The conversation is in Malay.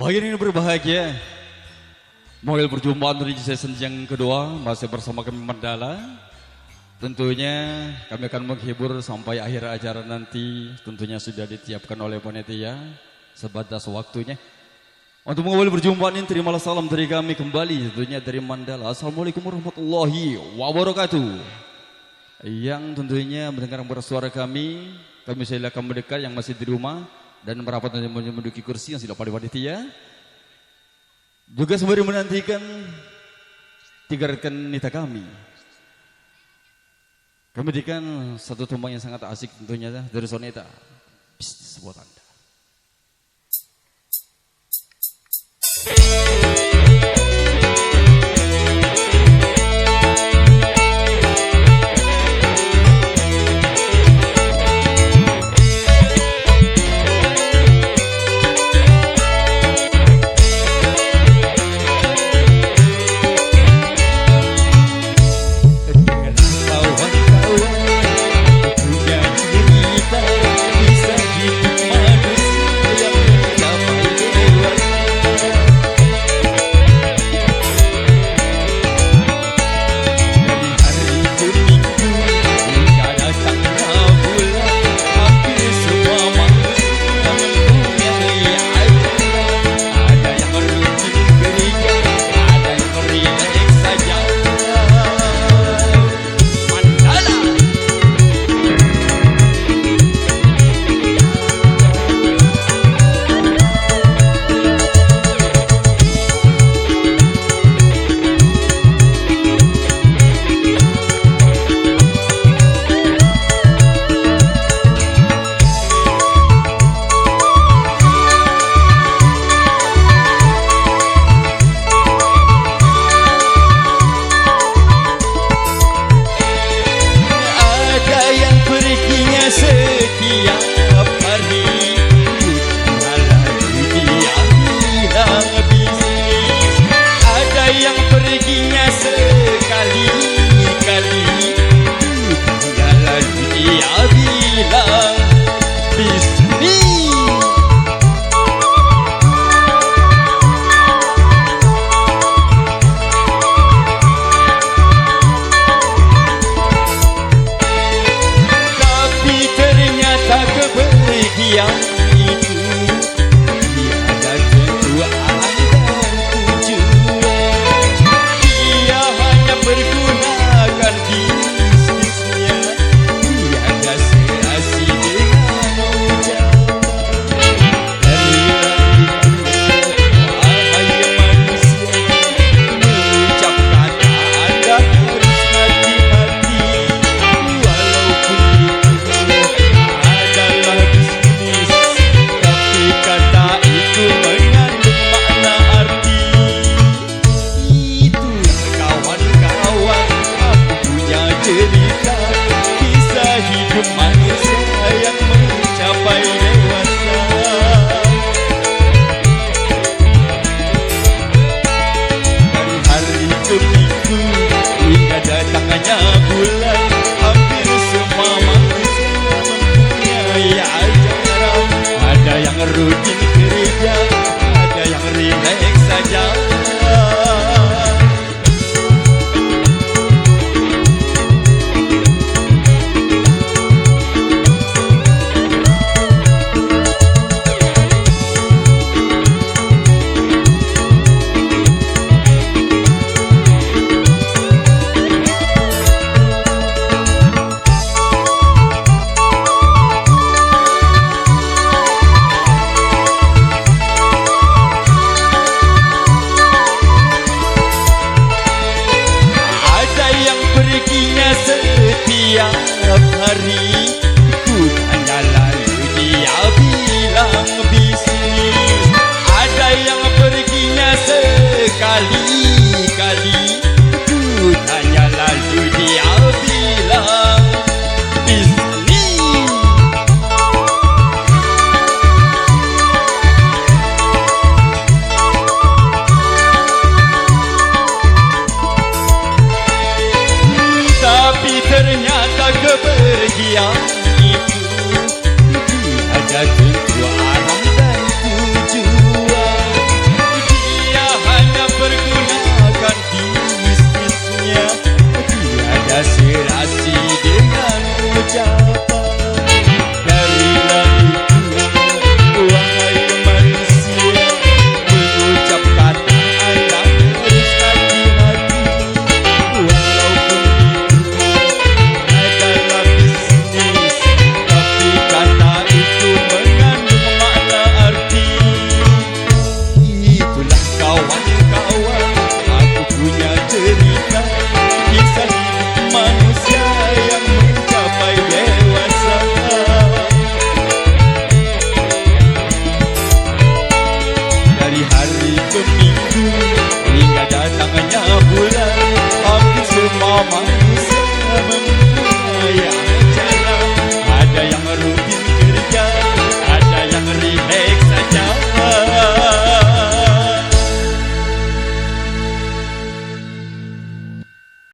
Bagian ini berbahagia. Mobil perjumpaan dari season yang kedua masih bersama kami Mandala. Tentunya kami akan menghibur sampai akhir acara nanti. Tentunya sudah ditiapkan oleh panitia sebatas waktunya. Untuk mengawali perjumpaan ini terimalah salam dari kami kembali tentunya dari Mandala. Assalamualaikum warahmatullahi wabarakatuh. Yang tentunya mendengar bersuara kami silakan mendekat yang masih di rumah dan merapat menduduki kursi yang sudah pada panitia. Juga sembari menantikan tiga rekan nita kami. Kami berikan satu tumbang yang sangat asik tentunya dari Soneta. Bisnis buat Anda.